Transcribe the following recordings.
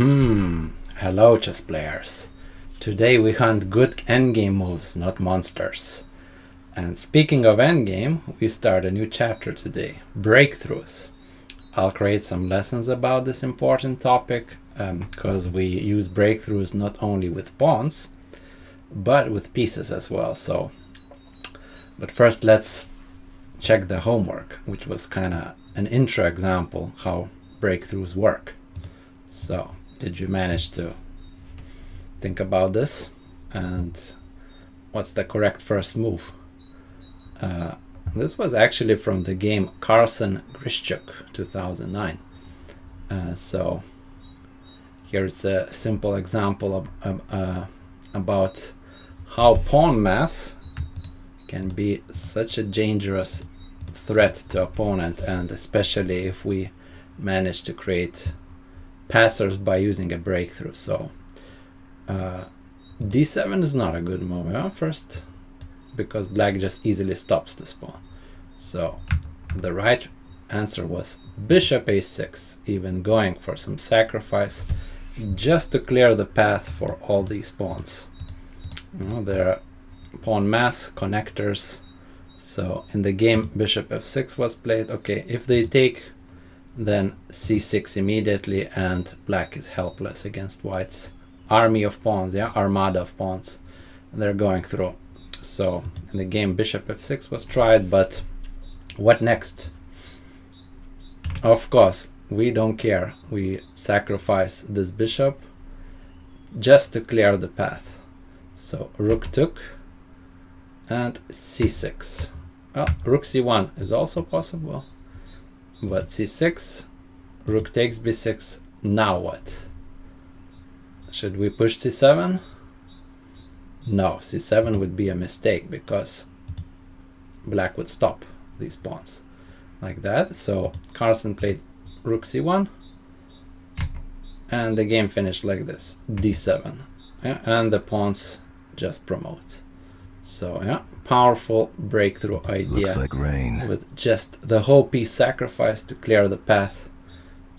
Hello chess players. Today we hunt good endgame moves, not monsters. And speaking of endgame, we start a new chapter today, breakthroughs. I'll create some lessons about this important topic because we use breakthroughs not only with pawns, but with pieces as well. But first let's check the homework, which was kind of an intro example how breakthroughs work. So, did you manage to think about this? And what's the correct first move? This was actually from the game Carson-Grischuk 2009. So here's a simple example about how pawn mass can be such a dangerous threat to opponent, and especially if we manage to create passers by using a breakthrough. So d7 is not a good move first, because black just easily stops this pawn. So the right answer was bishop a6, even going for some sacrifice just to clear the path for all these pawns. There are pawn mass connectors. So in the game bishop f6 was played. Okay, if they take, then c6 immediately, and black is helpless against white's army of pawns, armada of pawns they're going through. So in the game bishop f6 was tried, but what next? Of course, we don't care. We sacrifice this bishop just to clear the path. So rook took and c6. Well, rook c1 is also possible, but c6, rook takes b6. Now what? Should we push c7? No, c7 would be a mistake because black would stop these pawns like that. So Carson played rook c1 and the game finished like this, d7, and the pawns just promote. So powerful breakthrough idea. Looks like rain. With just the whole piece sacrificed to clear the path.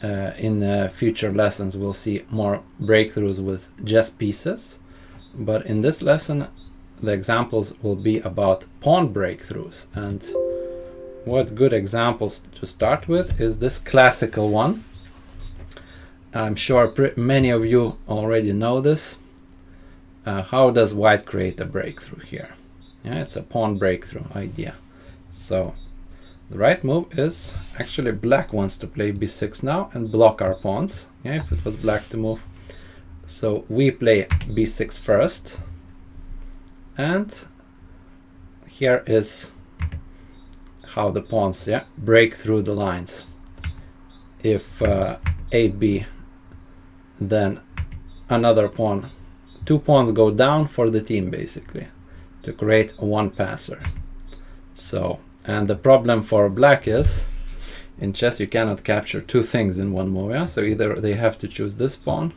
In future lessons we'll see more breakthroughs with just pieces, but in this lesson the examples will be about pawn breakthroughs. And what good examples to start with is this classical one. I'm sure many of you already know this. How does white create a breakthrough here? It's a pawn breakthrough idea. So the right move is actually black wants to play b6 now and block our pawns. If it was black to move. So we play b6 first, and here is how the pawns break through the lines. If ab, then another pawn, two pawns go down for the team basically to create a one passer. So, and the problem for black is in chess you cannot capture two things in one move. So either they have to choose this pawn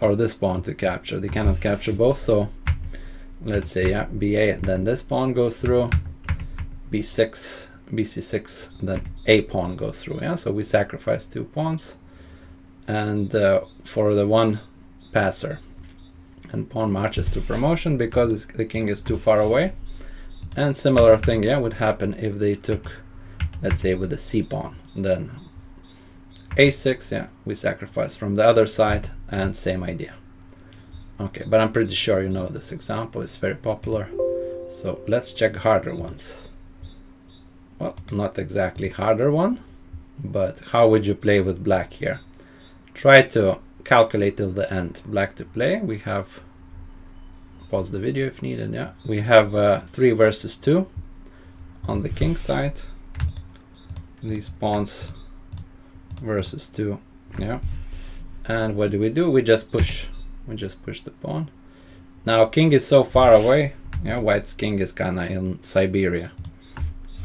or this pawn to capture. They cannot capture both. So let's say ba, then this pawn goes through, b6, bc6, then a pawn goes through. So we sacrifice two pawns and for the one passer, and pawn marches to promotion because the king is too far away. And similar thing would happen if they took, let's say, with the c pawn, then a6, we sacrifice from the other side, and same idea. Okay, but I'm pretty sure you know this example, it's very popular. So let's check harder ones. Well, not exactly harder one, but how would you play with black here? Try to calculate till the end. Black to play, we have, pause the video if needed, we have 3 versus 2 on the king side. These pawns versus 2, and what do? We just push. We just push the pawn. Now king is so far away. White's king is kind of in Siberia,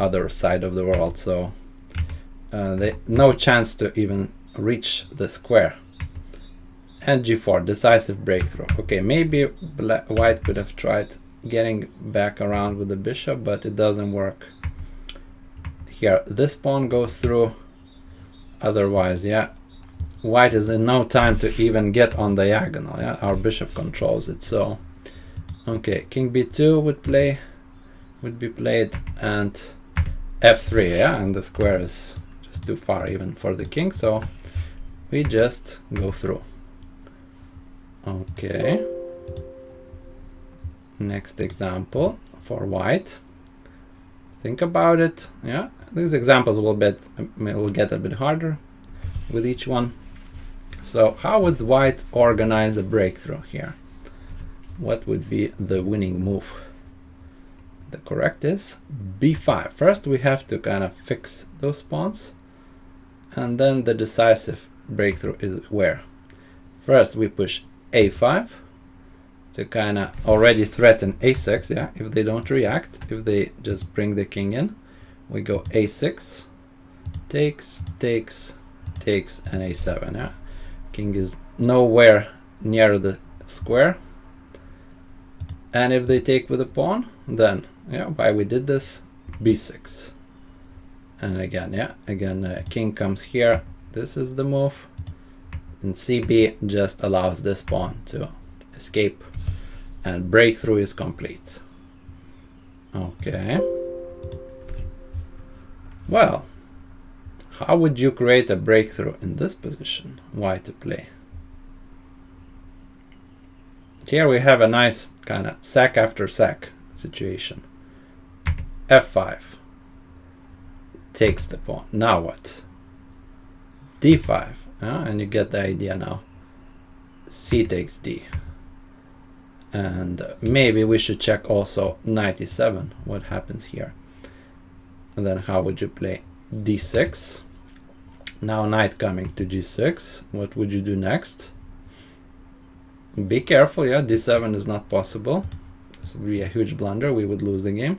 other side of the world, so no chance to even reach the square. And g4, decisive breakthrough. Okay, maybe white could have tried getting back around with the bishop, but it doesn't work. Here, this pawn goes through. Otherwise, white is in no time to even get on diagonal. Yeah, our bishop controls it. So okay, king b2 would be played, and f3. Yeah, and the square is just too far even for the king, so we just go through. Okay, next example for white. Think about it. Yeah, these examples will get a bit harder with each one. So how would white organize a breakthrough here? What would be the winning move? The correct is b5. First we have to kind of fix those pawns, and then the decisive breakthrough is where? First we push a5 to kind of already threaten a6. Yeah, if they don't react, if they just bring the king in, we go a6, takes, takes, takes, and a7. Yeah, king is nowhere near the square, and if they take with a pawn, then yeah, why we did this? b6. And again, yeah, again, king comes here. This is the move, and cb just allows this pawn to escape, and breakthrough is complete. Okay. Well, how would you create a breakthrough in this position? White to play. Here we have a nice kind of sack after sack situation. f5 takes the pawn. Now what? d5, and you get the idea now. c takes d, and maybe we should check also knight e7. What happens here? And then how would you play? d6. Now knight coming to g6. What would you do next? Be careful, yeah, d7 is not possible. This would be a huge blunder. We would lose the game.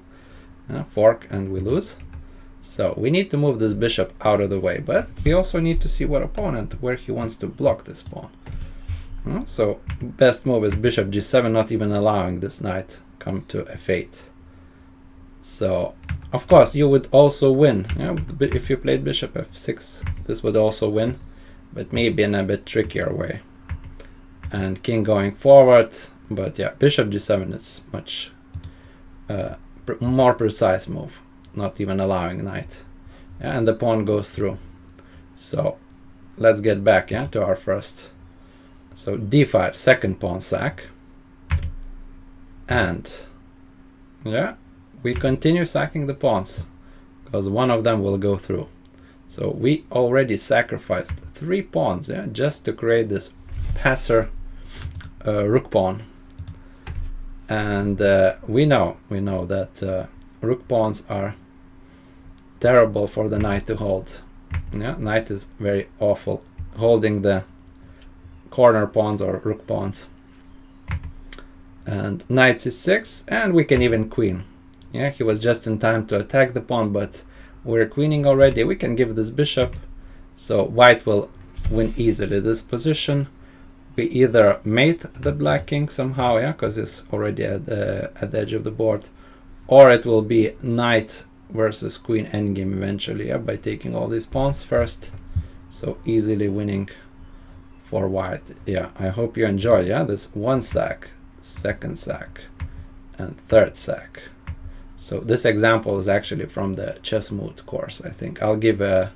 Fork and we lose. So we need to move this bishop out of the way, but we also need to see what opponent, where he wants to block this pawn. So best move is bishop g7, not even allowing this knight come to f8. So of course you would also win. If you played bishop f6, this would also win, but maybe in a bit trickier way. And king going forward, but yeah, bishop g7 is much more precise move, not even allowing knight. Yeah, and the pawn goes through. So let's get back to our first. So d5, second pawn sack, and yeah, we continue sacking the pawns because one of them will go through. So we already sacrificed 3 pawns, just to create this passer rook pawn. And we know that rook pawns are terrible for the knight to hold. Yeah, knight is very awful holding the corner pawns or rook pawns. And knight c6, and we can even queen. Yeah, he was just in time to attack the pawn, but we're queening already. We can give this bishop, so white will win easily this position. We either mate the black king somehow, because it's already at the edge of the board, or it will be knight versus queen endgame eventually, by taking all these pawns first. So easily winning for white. Yeah, I hope you enjoy this one sack, second sack, and third sack. So this example is actually from the Chessmood course, I think. I'll give the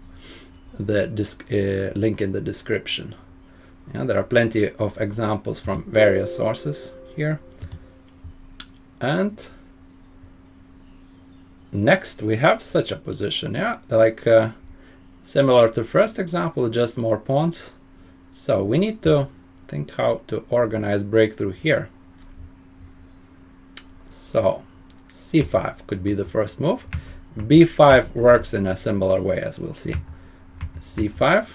link in the description. There are plenty of examples from various sources here. And next we have such a position, like similar to first example, just more pawns. So we need to think how to organize breakthrough here. So c5 could be the first move. b5 works in a similar way, as we'll see. c5,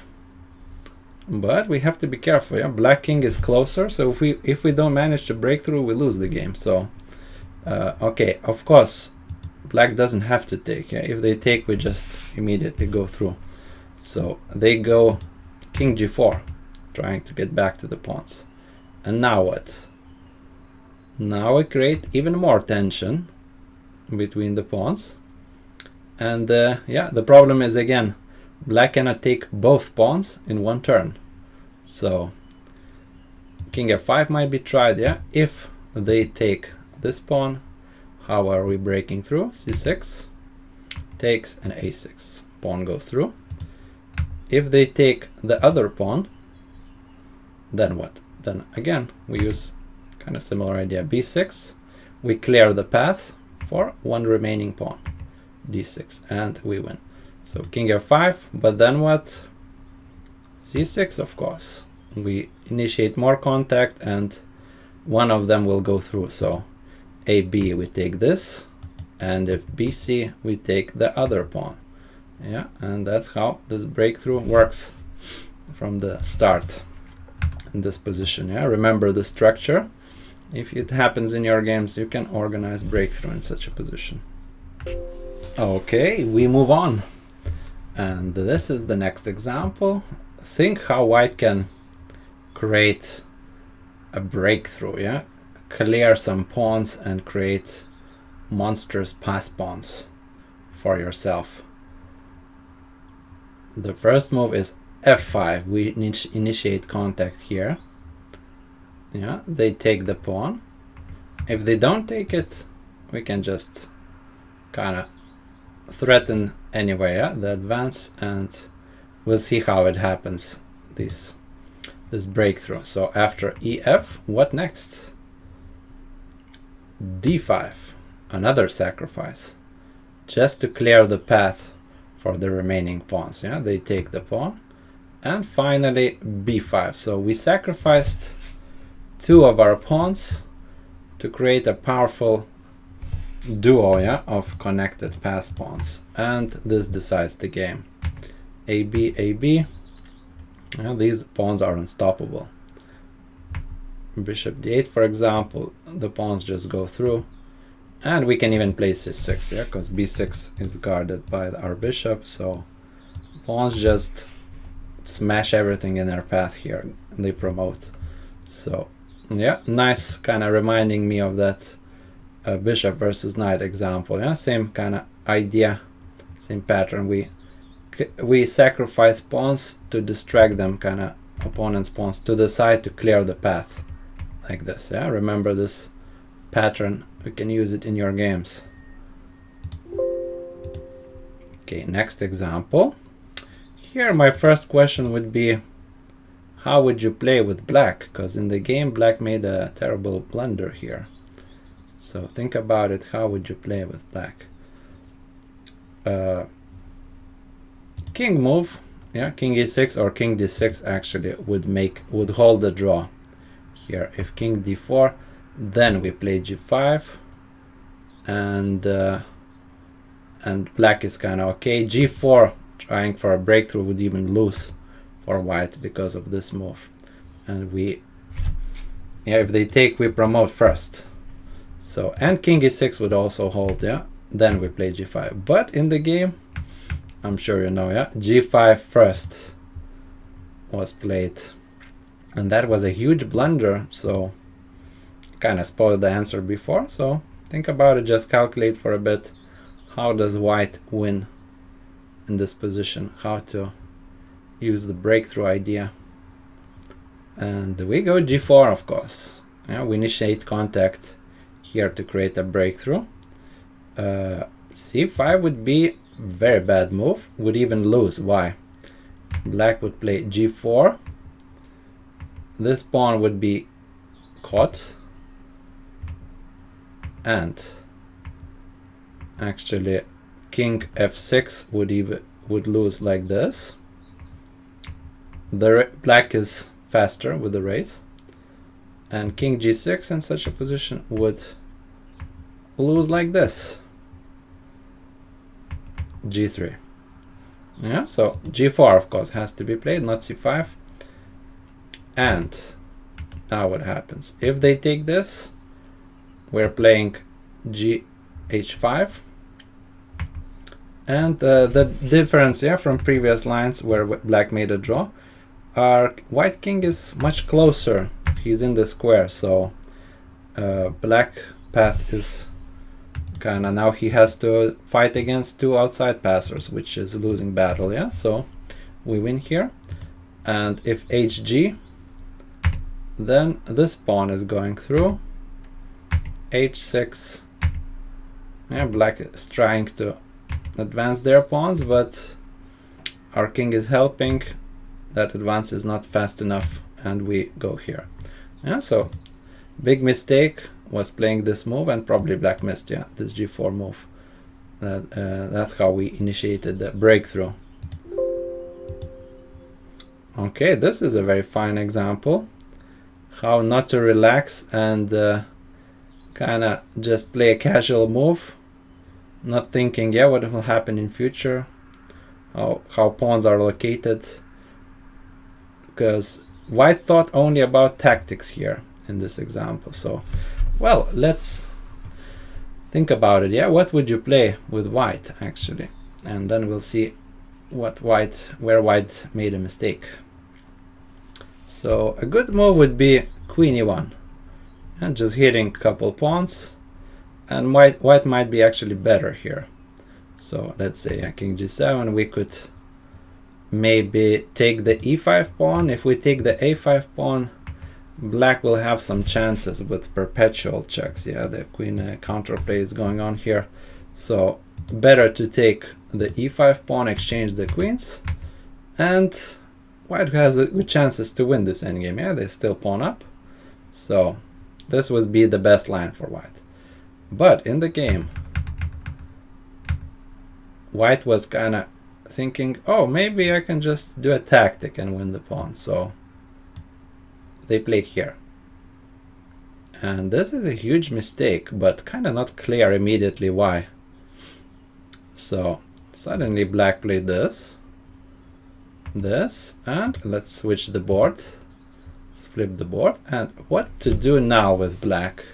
but we have to be careful. Black king is closer, so if we don't manage to break through, we lose the game. So okay, of course black doesn't have to take. If they take, we just immediately go through. So they go king g4, trying to get back to the pawns. And now what? Now we create even more tension between the pawns. And the problem is, again, black cannot take both pawns in one turn. So king f5 might be tried, yeah. If they take this pawn, how are we breaking through? c6 takes an a6, pawn goes through. If they take the other pawn, then what? Then again we use kind of similar idea, b6, we clear the path for one remaining pawn, d6, and we win. So king f5, but then what? c6, of course. We initiate more contact and one of them will go through. So ab, we take this, and if bc, we take the other pawn. Yeah, and that's how this breakthrough works from the start in this position. Yeah, remember the structure. If it happens in your games, you can organize breakthrough in such a position. Okay, we move on. And this is the next example. Think how white can create a breakthrough, yeah? Clear some pawns and create monstrous pass pawns for yourself. The first move is f5. We initiate contact here. Yeah, they take the pawn. If they don't take it, we can just kind of threaten anyway, yeah, the advance, and we'll see how it happens, this breakthrough. So after ef, what next? d5, another sacrifice, just to clear the path for the remaining pawns. Yeah, they take the pawn, and finally b5. So we sacrificed two of our pawns to create a powerful duo, yeah, of connected pass pawns, and this decides the game. ab, ab. Yeah, these pawns are unstoppable. Bishop d8, for example, the pawns just go through, and we can even play c6, yeah, because b6 is guarded by our bishop, so pawns just smash everything in their path here, and they promote. So yeah, nice, kind of reminding me of that bishop versus knight example. Yeah, same kind of idea, same pattern. We sacrifice pawns to distract them, kind of opponent's pawns to the side to clear the path, like this. Yeah, remember this pattern. You can use it in your games. Okay, next example. Here my first question would be, how would you play with black? Because in the game black made a terrible blunder here. So think about it, how would you play with black? King move, yeah, king e6 or king d6 actually would hold the draw here. If king d4, then we play g5, and black is kind of okay. g4, trying for a breakthrough, would even lose for white because of this move. And if they take, we promote first. So, and king e6 would also hold, yeah. Then we play g5. But in the game, I'm sure you know, yeah, g5 first was played, and that was a huge blunder. So kind of spoiled the answer before. So think about it, just calculate for a bit. How does white win in this position? How to use the breakthrough idea? And we go g4, of course. Yeah, we initiate contact here to create a breakthrough. c5 would be very bad move, would even lose. Why? Black would play g4. This pawn would be caught, and actually king f6 would lose like this. The black is faster with the race, and king g6 in such a position would lose like this. g3. Yeah, so g4 of course has to be played, not c5. And now what happens? If they take this, we're playing gh5. And the difference, yeah, from previous lines where black made a draw, our white king is much closer. He's in the square, so black path is kind of, now he has to fight against two outside passers, which is a losing battle. Yeah, so we win here. and if hg, then this pawn is going through. h6, yeah, black is trying to advance their pawns, but our king is helping. That advance is not fast enough, and we go here. Yeah, so big mistake was playing this move, and probably black missed, yeah, this g4 move. That's how we initiated the breakthrough. Okay, this is a very fine example. How not to relax and kind of just play a casual move, not thinking, yeah, what will happen in future, how pawns are located, because white thought only about tactics here in this example. So, well, let's think about it. Yeah, what would you play with white actually, and then we'll see where white made a mistake. So a good move would be queen e1, and just hitting a couple pawns, and white might be actually better here. So let's say king g7, we could maybe take the e5 pawn. If we take the a5 pawn, black will have some chances with perpetual checks. Yeah, the queen counterplay is going on here. So better to take the e5 pawn, exchange the queens, and white has good chances to win this endgame. Yeah, they still pawn up. So this would be the best line for white. But in the game, white was kind of thinking, oh, maybe I can just do a tactic and win the pawn. So they played here. And this is a huge mistake, but kind of not clear immediately why. So suddenly black played this, and let's switch the board. Let's flip the board. And what to do now with black?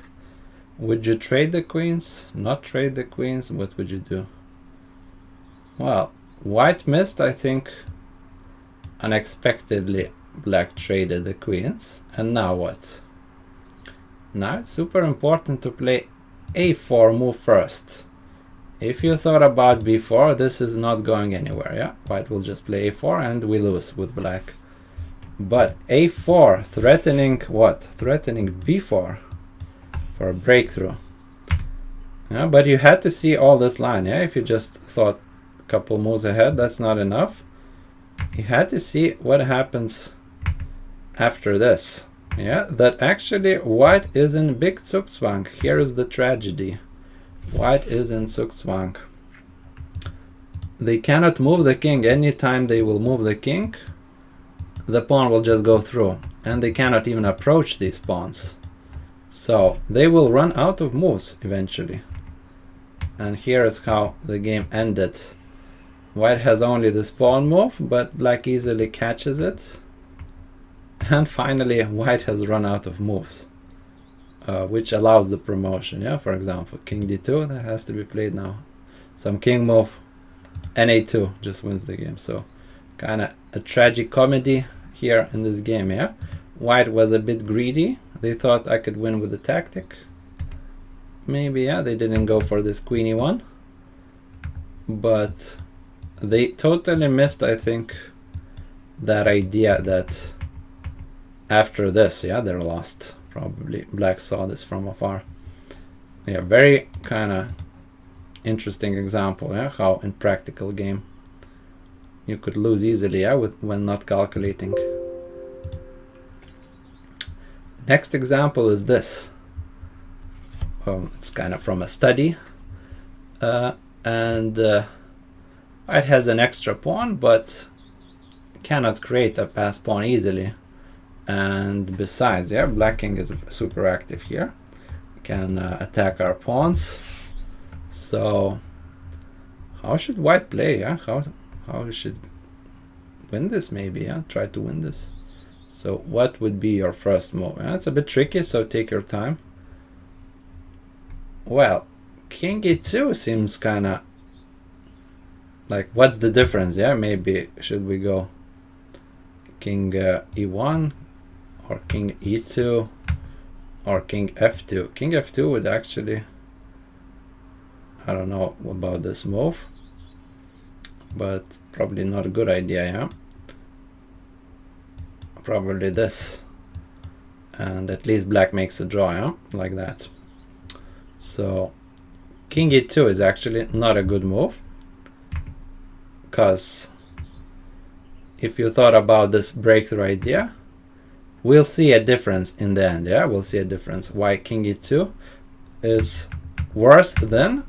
Would you trade the queens? Not trade the queens? What would you do? Well, white missed, I think. Unexpectedly, black traded the queens. And now what? Now it's super important to play a4 move first. If you thought about b4, this is not going anywhere. Yeah, white will just play a4 and we lose with black. But a4 threatening what? Threatening b4 for a breakthrough. Yeah, but you had to see all this line. Yeah, if you just thought a couple moves ahead, that's not enough. You had to see what happens after this. Yeah, that actually white is in big zugzwang. Here is the tragedy. White is in zugzwang. They cannot move the king. Anytime they will move the king, the pawn will just go through, and they cannot even approach these pawns. So they will run out of moves eventually. And here is how the game ended. White has only this pawn move, but black easily catches it. And finally, white has run out of moves, which allows the promotion. Yeah, for example, king d2, that has to be played now. Some king move, and a2 just wins the game. So kind of a tragic comedy here in this game. Yeah, white was a bit greedy. They thought I could win with the tactic. Maybe, yeah, they didn't go for this queen e1. But they totally missed, I think, that idea that after this, yeah, they're lost. Probably black saw this from afar. Yeah, very kind of interesting example, yeah, how in practical game you could lose easily, yeah, when not calculating. Next example is this. It's kind of from a study, and white has an extra pawn, but cannot create a pass pawn easily. And besides, yeah, black king is super active here. We can attack our pawns. So how should white play? Yeah, how should win this? Maybe, yeah, try to win this. So what would be your first move? Yeah, it's a bit tricky, so take your time. Well, king e2 seems kind of like, what's the difference? Yeah, maybe should we go king e1 or king e2 or king f2? King f2 would actually, I don't know about this move, but probably not a good idea. Yeah, probably this. And at least black makes a draw, yeah? Like that. So king e2 is actually not a good move, because if you thought about this breakthrough idea, we'll see a difference in the end. Yeah, we'll see a difference. Why king e2 is worse than,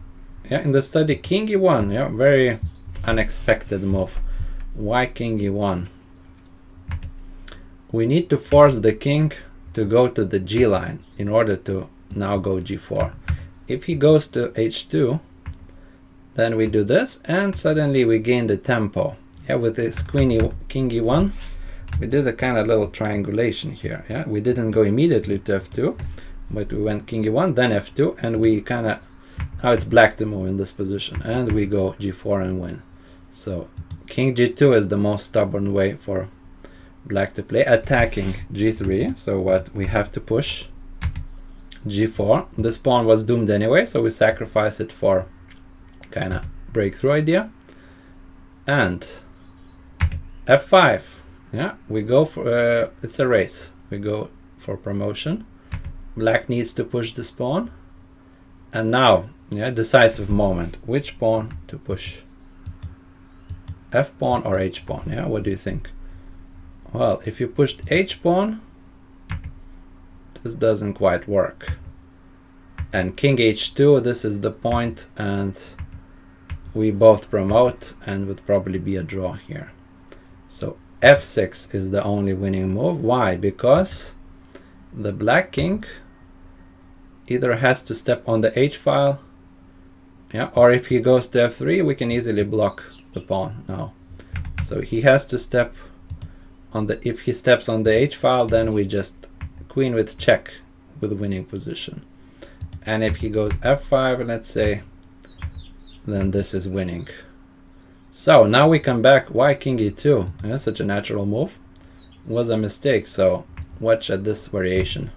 yeah, in the study king e1. Yeah, very unexpected move. Why king e1? We need to force the king to go to the g line in order to now go g4. If he goes to h2, then we do this, and suddenly we gain the tempo. Yeah, with this king e1, we did a kind of little triangulation here. Yeah, we didn't go immediately to f2, but we went king e1, then f2, and we kind of, now it's black to move in this position, and we go g4 and win. So king g2 is the most stubborn way for black to play, attacking g3. So what, we have to push g4. This pawn was doomed anyway, so we sacrifice it for kind of breakthrough idea. And f5. Yeah, we go for it's a race. We go for promotion. Black needs to push this pawn, and now, yeah, decisive moment. Which pawn to push? F pawn or H pawn? Yeah, what do you think? Well, if you pushed H pawn, this doesn't quite work. And king H2, this is the point, and we both promote, and would probably be a draw here. So F6 is the only winning move. Why? Because the black king either has to step on the H file, yeah, or if he goes to F3, we can easily block the pawn now. So he has to step on the, if he steps on the H file, then we just queen with check with winning position. And if he goes F5, let's say, then this is winning. So now we come back. Why king e2? Yeah, such a natural move. Was a mistake. So watch at this variation.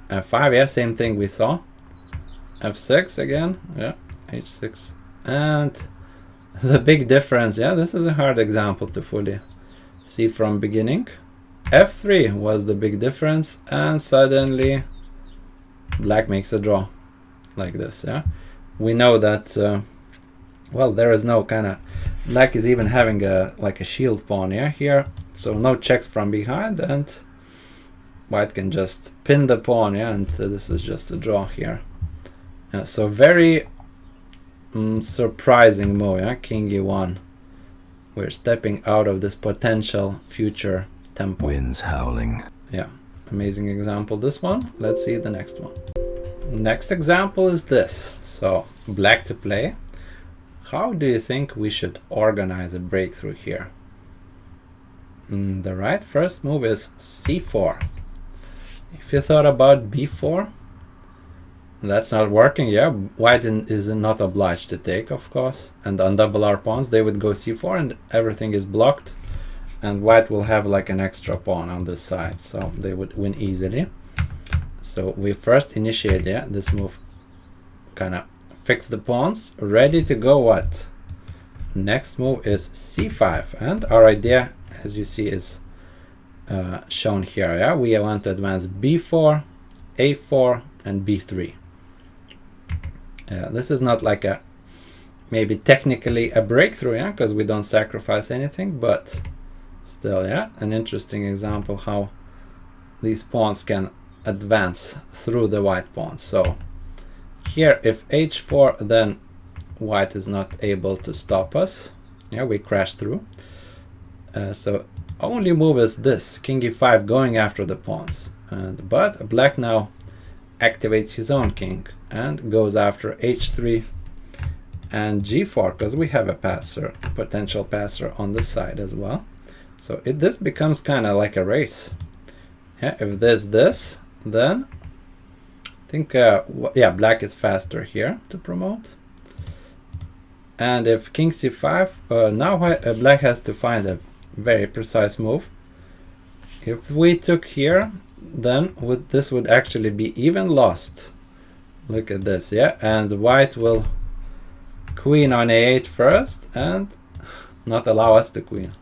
F5, yeah, same thing we saw. F6 again, yeah, H6. And the big difference, yeah, this is a hard example to fully see from beginning. F3 was the big difference, and suddenly black makes a draw like this. Yeah, we know that well, there is no kind of, black is even having a like a shield pawn, yeah, here, so no checks from behind, and white can just pin the pawn, yeah, and this is just a draw here. Yeah, so very surprising move, yeah, king e1. We're stepping out of this potential future tempo. Winds howling. Yeah, amazing example, this one. Let's see the next one. Next example is this. So black to play. How do you think we should organize a breakthrough here? The right first move is c4. If you thought about b4, that's not working. Yeah, white is not obliged to take, of course. And on double R pawns, they would go c4 and everything is blocked. And white will have like an extra pawn on this side, so they would win easily. So we first initiate, yeah, this move, kind of fix the pawns, ready to go. What? Next move is c5, and our idea, as you see, is shown here. Yeah, we want to advance b4, a4, and b3. This is not like a, maybe technically a breakthrough, yeah, because we don't sacrifice anything, but still, yeah, an interesting example how these pawns can advance through the white pawns. So here, if h4, then white is not able to stop us. Yeah, we crash through. So only move is this, king e5, going after the pawns. But black now activates his own king and goes after h3 and g4, because we have a passer, potential passer on this side as well. So this becomes kind of like a race. Yeah, if there's this, then I think, yeah, black is faster here to promote. And if king c5, now black has to find a very precise move. If we took here, then this would actually be even lost. Look at this, yeah, and white will queen on a8 first and not allow us to queen.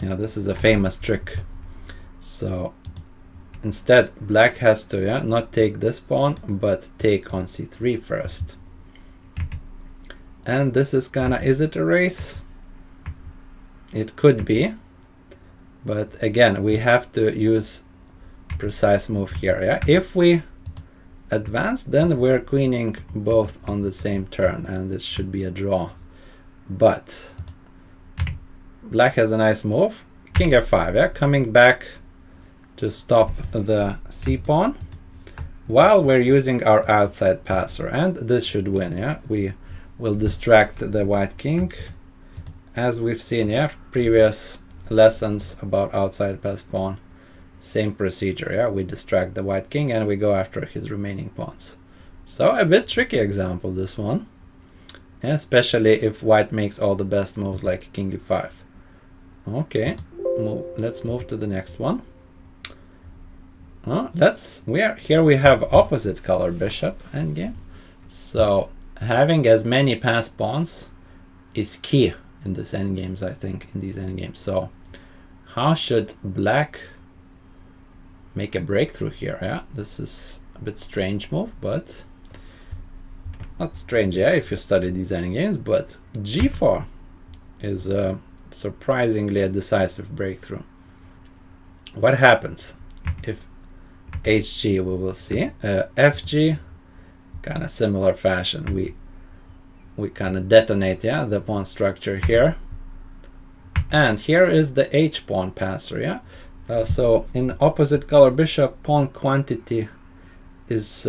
Yeah, this is a famous trick. So instead, black has to not take this pawn, but take on c3 first. And this is is it a race? It could be, but again, we have to use precise move here. Yeah, if we advance, then we're queening both on the same turn, and this should be a draw. But black has a nice move, king f5, yeah, coming back to stop the c pawn while we're using our outside passer, and this should win. Yeah, we will distract the white king, as we've seen, yeah, previous lessons about outside pass pawn. Same procedure, yeah, we distract the white king and we go after his remaining pawns. So a bit tricky example, this one, yeah, especially if white makes all the best moves like king e5. Okay, let's move to the next one. Here we have opposite color bishop endgame. So having as many passed pawns is key in this endgames, I think, in these endgames. So how should black make a breakthrough here? Yeah, this is a bit strange move, but not strange, yeah, if you study these endgames. But g4 is surprisingly a decisive breakthrough. What happens if hg? We will see. Fg, kind of similar fashion. We kind of detonate, yeah, the pawn structure here. And here is the h pawn passer, yeah. So in opposite color bishop, pawn quantity is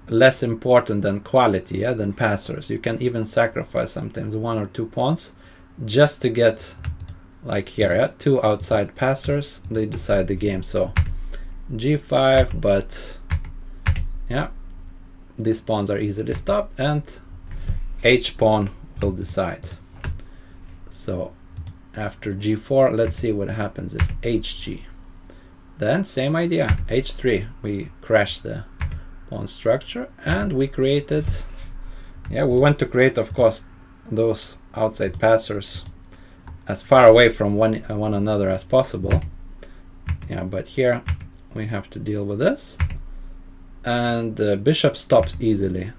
less important than quality, yeah, than passers. You can even sacrifice sometimes 1 or 2 pawns just to get, like here, yeah, 2 outside passers. They decide the game. So g5, but yeah, these pawns are easily stopped, and h pawn will decide. So after g4, let's see what happens if hg. Then same idea, h3, we crash the pawn structure, and we created, yeah, we want to create, of course, those outside passers as far away from one another as possible. Yeah, but here we have to deal with this, and bishop stops easily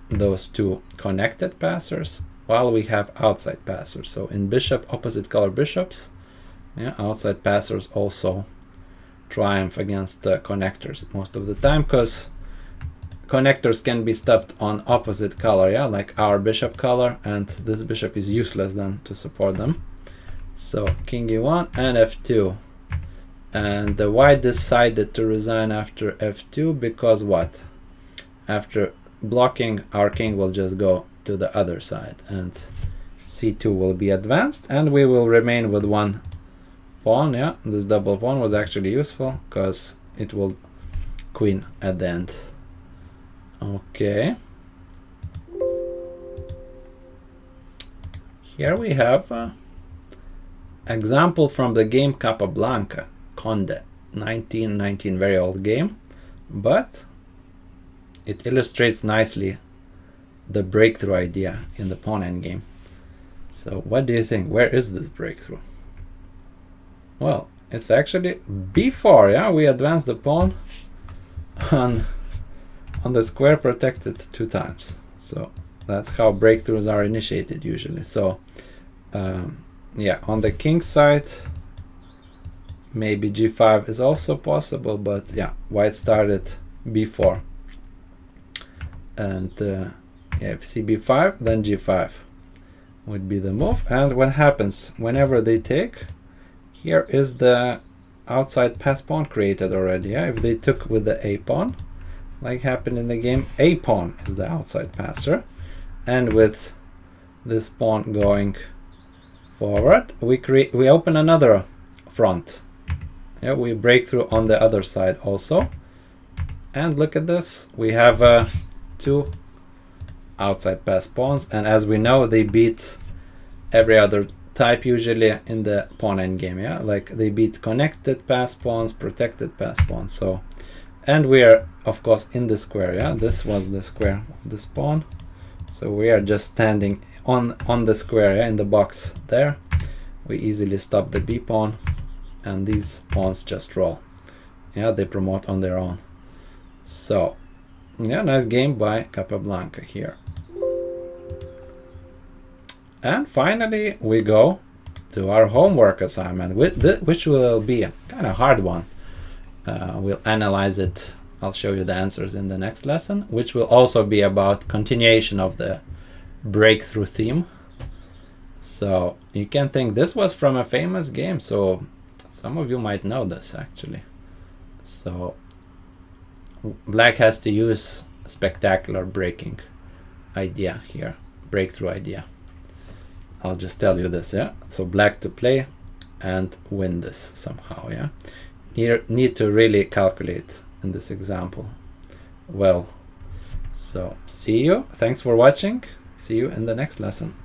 those 2 connected passers, while we have outside passers. So in bishop, opposite color bishops, yeah, outside passers also triumph against the connectors most of the time, because connectors can be stopped on opposite color, yeah, like our bishop color, and this bishop is useless then to support them. So king e1 and f2, and the white decided to resign after f2 because what? After blocking, our king will just go to the other side, and c2 will be advanced, and we will remain with 1 pawn. Yeah, this double pawn was actually useful because it will queen at the end. Okay, here we have an example from the game Capablanca-Conde, 1919, very old game, but it illustrates nicely the breakthrough idea in the pawn endgame. So what do you think? Where is this breakthrough? Well, it's actually b4, yeah, we advance the pawn on the square protected 2 times. So that's how breakthroughs are initiated usually. So yeah, on the king side, maybe g5 is also possible, but yeah, white started b4. And yeah, if cb5, then g5 would be the move. And what happens whenever they take? Here is the outside pass pawn created already. Yeah? If they took with the a pawn, like happened in the game, a pawn is the outside passer. And with this pawn going forward, we open another front. Yeah, we break through on the other side also. And look at this, we have 2 outside pass pawns, and as we know, they beat every other type usually in the pawn endgame. Yeah, like they beat connected pass pawns, protected pass pawns. So, and we are of course in the square. Yeah, this was the square of this pawn, so we are just standing on the square, yeah, in the box there, we easily stop the b pawn, and these pawns just roll. Yeah, they promote on their own. So yeah, nice game by Capablanca here. And finally we go to our homework assignment, which will be a kind of hard one. We'll analyze it. I'll show you the answers in the next lesson, which will also be about continuation of the breakthrough theme. So you can think this was from a famous game, so some of you might know this actually. So black has to use a spectacular breaking idea here, breakthrough idea. I'll just tell you this, yeah. So black to play and win this somehow, yeah. Need to really calculate in this example well. So see you. Thanks for watching. See you in the next lesson.